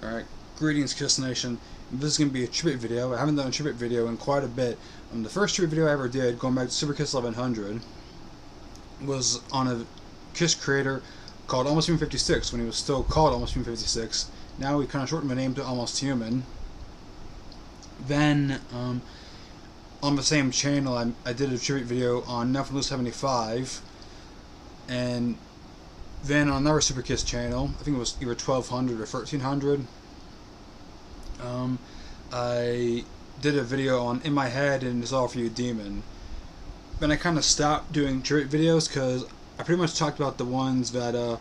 Alright, greetings Kiss Nation. This is going to be a tribute video. I haven't done a tribute video in quite a bit. The first tribute video I ever did, going back to Super Kiss 1100, was on a Kiss creator called Almost Human 56, when he was still called Almost Human 56. Now we kind of shortened the name to Almost Human. Then, on the same channel, I did a tribute video on Nothing Lose 75, and then on another Super Kiss channel, I think it was either 1200 or 1300, I did a video on In My Head and It's All For You Demon. Then I kind of stopped doing tribute videos because I pretty much talked about the ones that I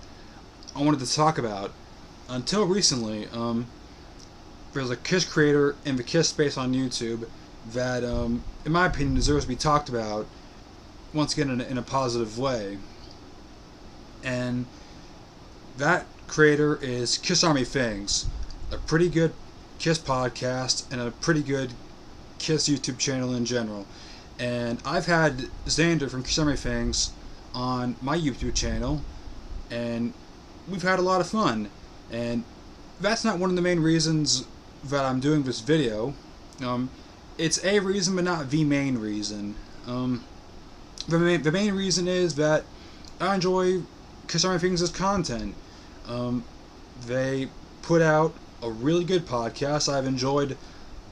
wanted to talk about. Until recently, there's a Kiss creator in the Kiss space on YouTube that, in my opinion, deserves to be talked about, once again in a positive way. And that creator is Kiss Army Things, a pretty good Kiss podcast and a pretty good Kiss YouTube channel in general. And I've had Xander from Kiss Army Things on my YouTube channel, and we've had a lot of fun. And that's not one of the main reasons that I'm doing this video. It's a reason, but not the main reason. The main reason is that I enjoy Kiss Army Things' content. They put out a really good podcast. I've enjoyed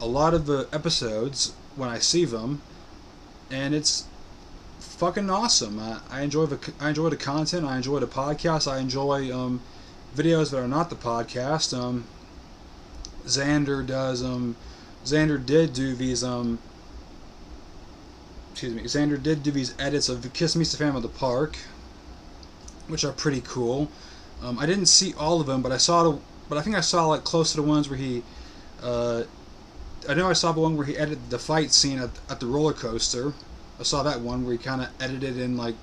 a lot of the episodes when I see them, and it's fucking awesome. I enjoy the content. I enjoy the podcast. I enjoy videos that are not the podcast. Xander did do these Xander did do these edits of the Kiss Meets the Phantom of the Park, which are pretty cool. I didn't see all of them, but I think I saw like close to the ones where he. I know I saw the one where he edited the fight scene at the roller coaster. I saw that one where he kind of edited in like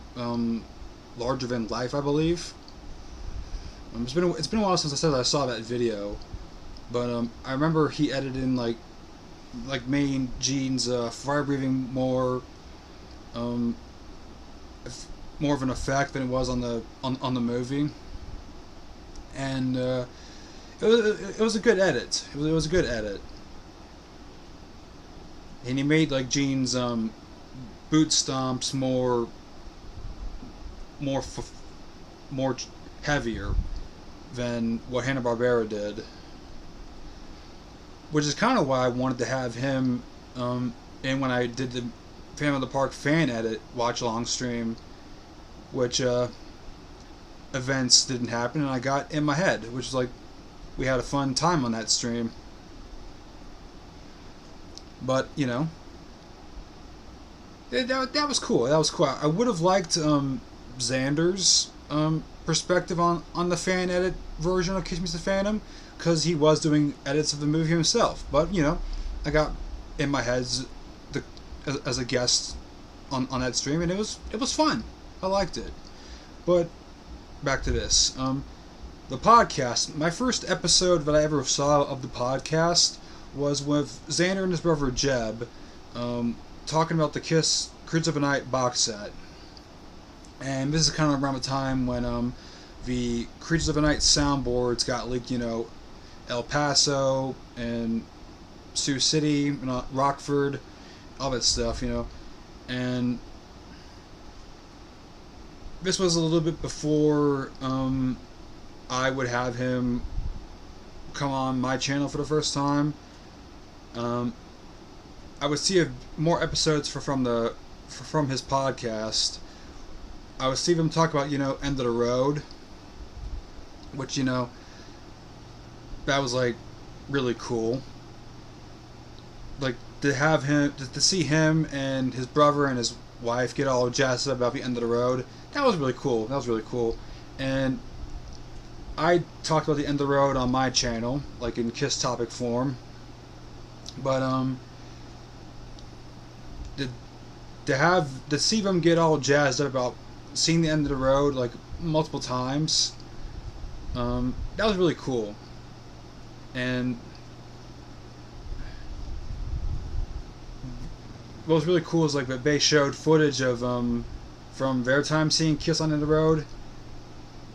larger than life, I believe. It's been a while since I saw that video, but I remember he edited in like main Gene's fire breathing more of an effect than it was on the movie, and it was a good edit. It was a good edit, and he made like Gene's boot stomps more heavier than what Hanna-Barbera did, which is kind of why I wanted to have him in when I did the Phantom of the Park fan edit watch along stream, which events didn't happen, and I got In My Head, which is like, we had a fun time on that stream. But you know, that was cool. That was cool. I would have liked Xander's perspective on the fan edit version of Kiss Me the Phantom, because he was doing edits of the movie himself. But you know, I got In My Head as a guest on that stream, and it was fun. I liked it. But back to this. The podcast. My first episode that I ever saw of the podcast was with Xander and his brother Jeb, talking about the Kiss Creatures of the Night box set. And this is kind of around the time when the Creatures of the Night soundboards got leaked. You know, El Paso and Sioux City, Rockford, all that stuff. You know, and this was a little bit before I would have him come on my channel for the first time. I would see more episodes from his podcast. I would see them talk about, you know, End of the Road, which, you know, that was like really cool. Like to see him and his brother and his wife get all jazzed up about the End of the Road. That was really cool. That was really cool. And I talked about the End of the Road on my channel, like in Kiss topic form. But to see them get all jazzed up about seeing the End of the Road like multiple times, that was really cool. And what was really cool is like that they showed footage of from their time seeing Kiss on End of the Road,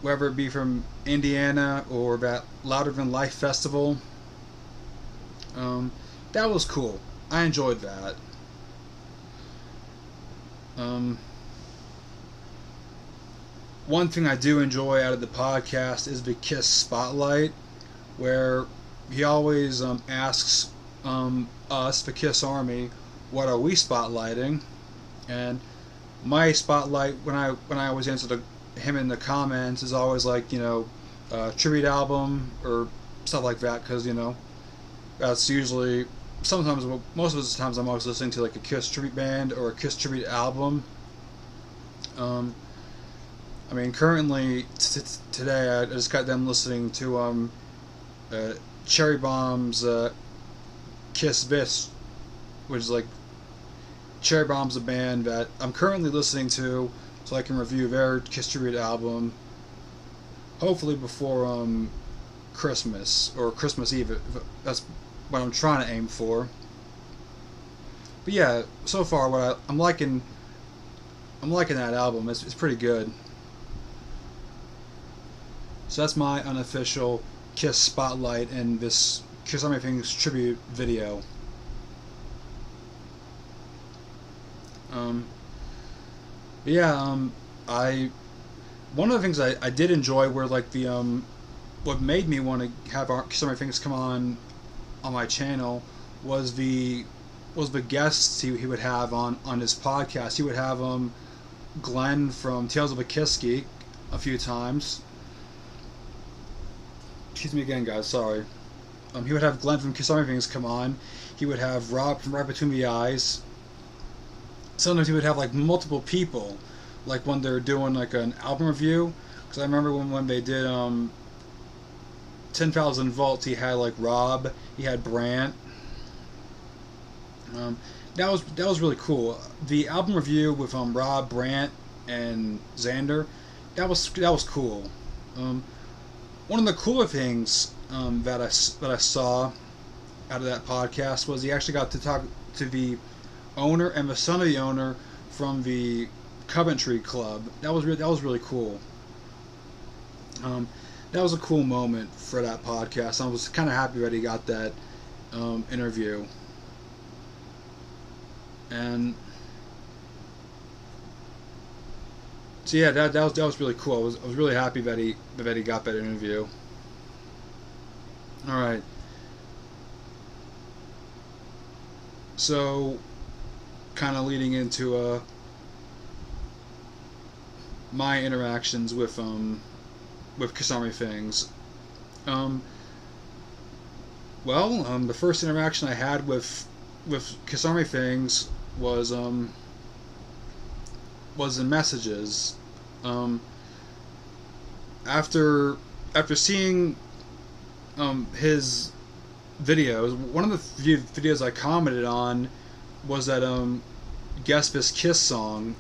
whether it be from Indiana or that Louder Than Life festival. That was cool. I enjoyed that. Um, One thing I do enjoy out of the podcast is the Kiss Spotlight, where he always asks us, the Kiss Army, what are we spotlighting? And my spotlight, when I always answer him in the comments, is always like, tribute album or stuff like that, because that's usually, sometimes, most of the times I'm always listening to like a Kiss tribute band or a Kiss tribute album. I mean, currently today I just got them listening to Cherry Bomb's Kiss This, which is like, Cherry Bomb's a band that I'm currently listening to, so I can review their Kiss tribute album, hopefully before Christmas or Christmas Eve. That's what I'm trying to aim for. But yeah, so far I'm liking that album. It's pretty good. So that's my unofficial Kiss Spotlight in this Kiss Army Things tribute video. One of the things I did enjoy were like the what made me want to have Kiss Army Things come on my channel was the guests he would have on his podcast. He would have Glenn from Tales of a Kiss Geek a few times. Excuse me again, guys. Sorry. He would have Glenn from Kiss Army Things come on. He would have Rob from Right Between the Eyes. Sometimes he would have like multiple people, like when they're doing like an album review. Because I remember when they did 10,000 Volts, he had like Rob, he had Brant. That was really cool. The album review with Rob, Brant, and Xander, that was cool. One of the cooler things that I saw out of that podcast was he actually got to talk to the owner and the son of the owner from the Coventry Club. That was really cool. That was a cool moment for that podcast. I was kind of happy that he got that interview. And so yeah, that was really cool. I was really happy that he got that interview. All right. So, kind of leading into my interactions with Kiss Army Things. The first interaction I had with Kiss Army Things was in messages. After seeing his videos, one of the few videos I commented on was that Guess This Kiss song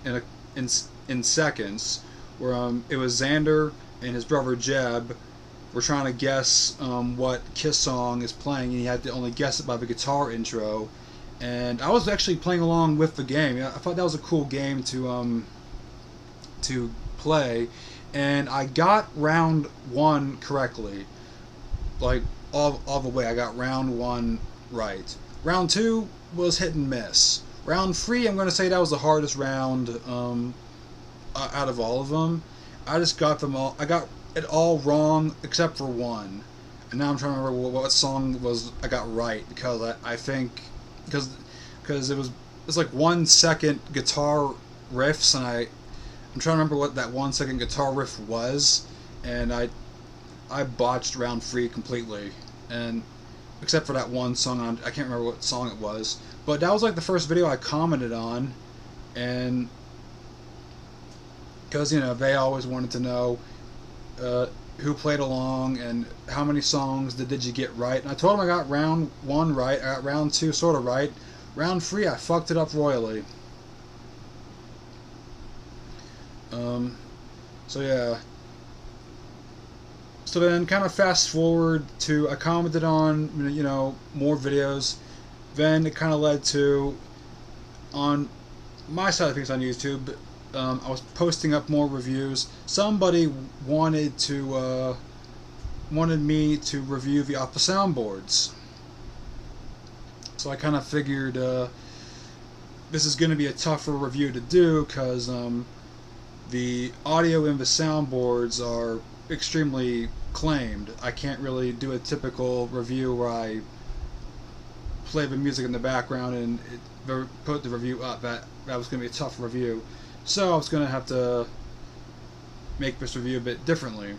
in seconds, where it was Xander and his brother Jeb were trying to guess what Kiss song is playing, and he had to only guess it by the guitar intro. And I was actually playing along with the game. I thought that was a cool game to play, and I got round 1 correctly, like all the way. I got round 1 right. Round 2 was hit and miss. Round 3, I'm going to say that was the hardest round out of all of them. I just got them all. I got it all wrong except for one, and now I'm trying to remember what song I got right, because I think because it's like 1 second guitar riffs, and I'm trying to remember what that 1 second guitar riff was, and I botched round 3 completely, and except for that one song, I can't remember what song it was, but that was like the first video I commented on, and because they always wanted to know who played along and how many songs did you get right, and I told them I got round 1 right, I got round 2 sort of right, round 3 I fucked it up royally. So yeah. So then, kind of fast forward to, I commented on more videos. Then it kind of led to, on my side of things on YouTube, I was posting up more reviews. Somebody wanted me to review the Alpha soundboards, so I kind of figured this is going to be a tougher review to do because the audio in the soundboards are extremely claimed. I can't really do a typical review where I play the music in the background and put the review up. That was going to be a tough review. So I was going to have to make this review a bit differently.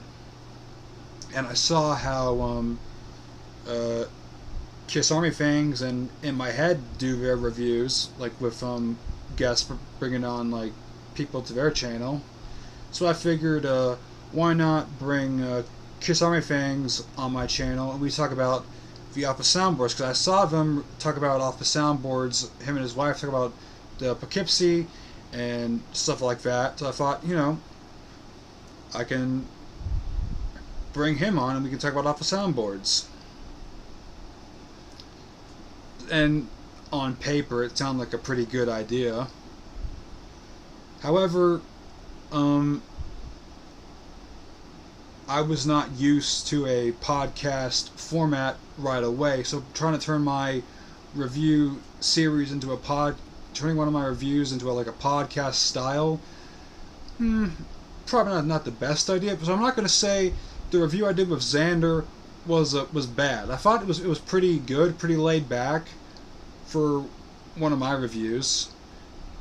And I saw how Kiss Army Fangs and In My Head do their reviews, like with guests bringing on like people to their channel. So I figured, why not bring Kiss Army Fangs on my channel and we talk about the Alpha soundboards, because I saw them talk about Alpha soundboards. Him and his wife talk about the Poughkeepsie and stuff like that. So I thought, I can bring him on and we can talk about Alpha soundboards. And on paper, it sounded like a pretty good idea. However, I was not used to a podcast format right away, so trying to turn my review series into turning one of my reviews into a podcast style, probably not the best idea. So I'm not going to say the review I did with Xander was bad. I thought it was pretty good, pretty laid back for one of my reviews.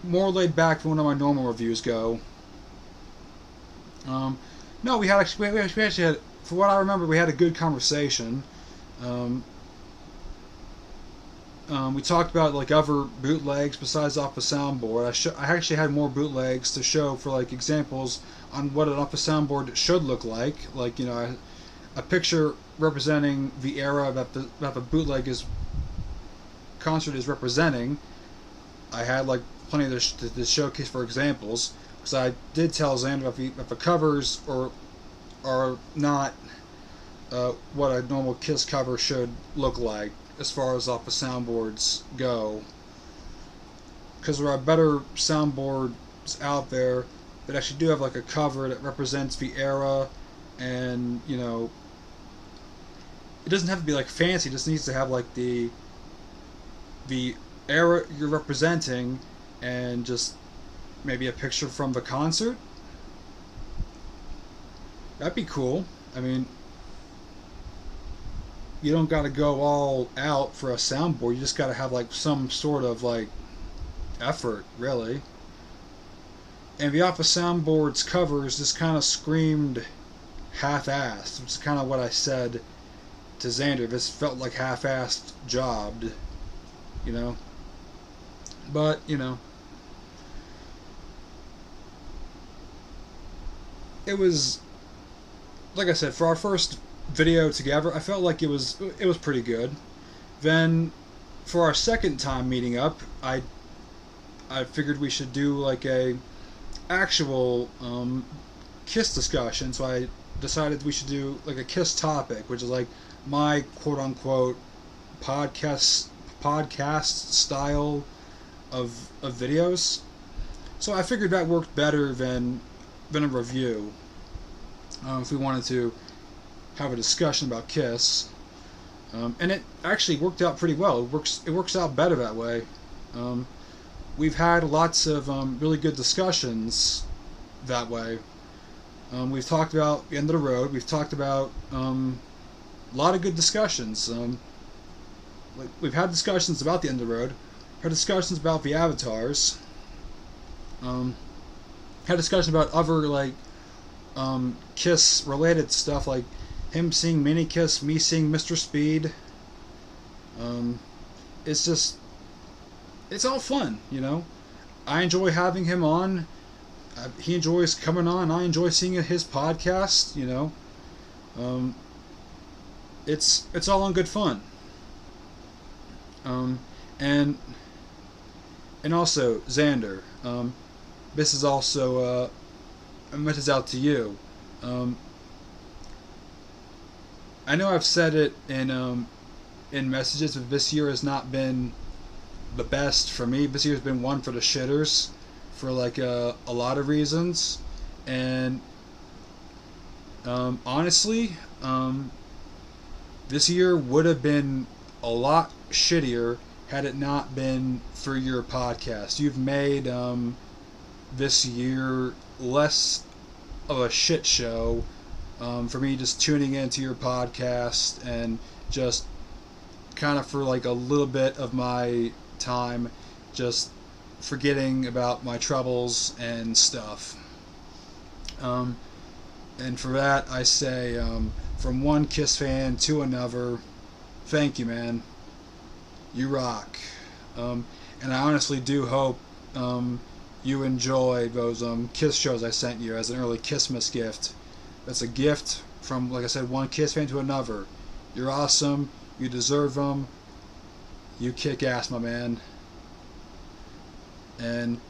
More laid back than one of my normal reviews go. No, we actually had, for what I remember, we had a good conversation. We talked about like other bootlegs besides Alpha soundboard. I actually had more bootlegs to show for like examples on what an Alpha soundboard should look like. Like a picture representing the era that the bootleg concert is representing. I had like plenty of the showcase for examples. So I did tell Xander if the covers are not what a normal Kiss cover should look like as far as Alpha soundboards go. Because there are better soundboards out there that actually do have like a cover that represents the era, and it doesn't have to be like fancy. It just needs to have like the era you're representing and just maybe a picture from the concert. That'd be cool. I mean, you don't got to go all out for a soundboard. You just got to have like some sort of like effort, really. And the Alpha soundboard's covers just kind of screamed half-assed, which is kind of what I said to Xander. This felt like half-assed jobbed, But it was, like I said, for our first video together, I felt like it was pretty good. Then for our second time meeting up, I figured we should do like a actual Kiss discussion. So I decided we should do like a Kiss topic, which is like my quote unquote podcast style of videos. So I figured that worked better than a review. If we wanted to have a discussion about Kiss, and it actually worked out pretty well. It works out better that way. We've had lots of really good discussions that way. We've talked about the End of the Road. We've talked about a lot of good discussions. We've had discussions about the End of the Road. Had discussions about the Avatars. Had discussion about other like Kiss related stuff, like him seeing Mini Kiss, me seeing Mr. Speed. It's all fun, I enjoy having him on. He enjoys coming on. I enjoy seeing his podcast. It's all in good fun. And also Xander. This is also a message out to you. I know I've said it in messages, but this year has not been the best for me. This year's been one for the shitters for like a lot of reasons, and honestly, this year would have been a lot shittier had it not been for your podcast. You've made this year less of a shit show for me just tuning into your podcast and just kind of for like a little bit of my time just forgetting about my troubles and stuff. And for that I say, from one Kiss fan to another, thank you, man. You rock. And I honestly do hope you enjoy those Kiss shows I sent you as an early Kissmas gift. That's a gift from, like I said, one Kiss fan to another. You're awesome. You deserve them. You kick ass, my man. And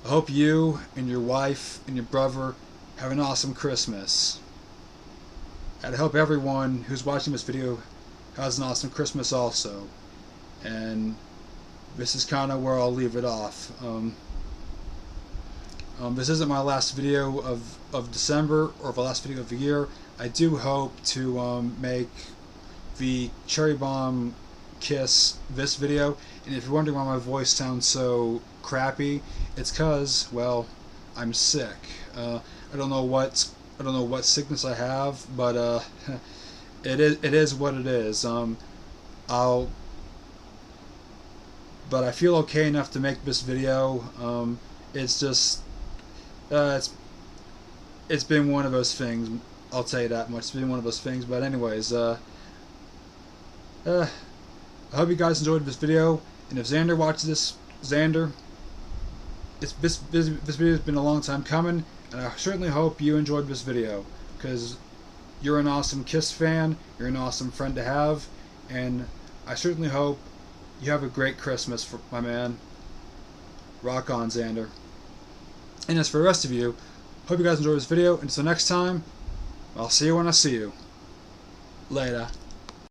I hope you and your wife and your brother have an awesome Christmas. And I hope everyone who's watching this video has an awesome Christmas also. And this is kind of where I'll leave it off. This isn't my last video of December or the last video of the year. I do hope to make the Cherry Bomb Kiss this video. And if you're wondering why my voice sounds so crappy, it's cause, well, I'm sick. I don't know what sickness I have, but it is what it is. But I feel okay enough to make this video. It's just it's been one of those things. I'll tell you that much. It's been one of those things. But anyways, I hope you guys enjoyed this video. And if Xander watches this, Xander, this video has been a long time coming, and I certainly hope you enjoyed this video, because you're an awesome Kiss fan, you're an awesome friend to have, and I certainly hope you have a great Christmas, my man. Rock on, Xander. And as for the rest of you, hope you guys enjoyed this video, and until next time, I'll see you when I see you. Later.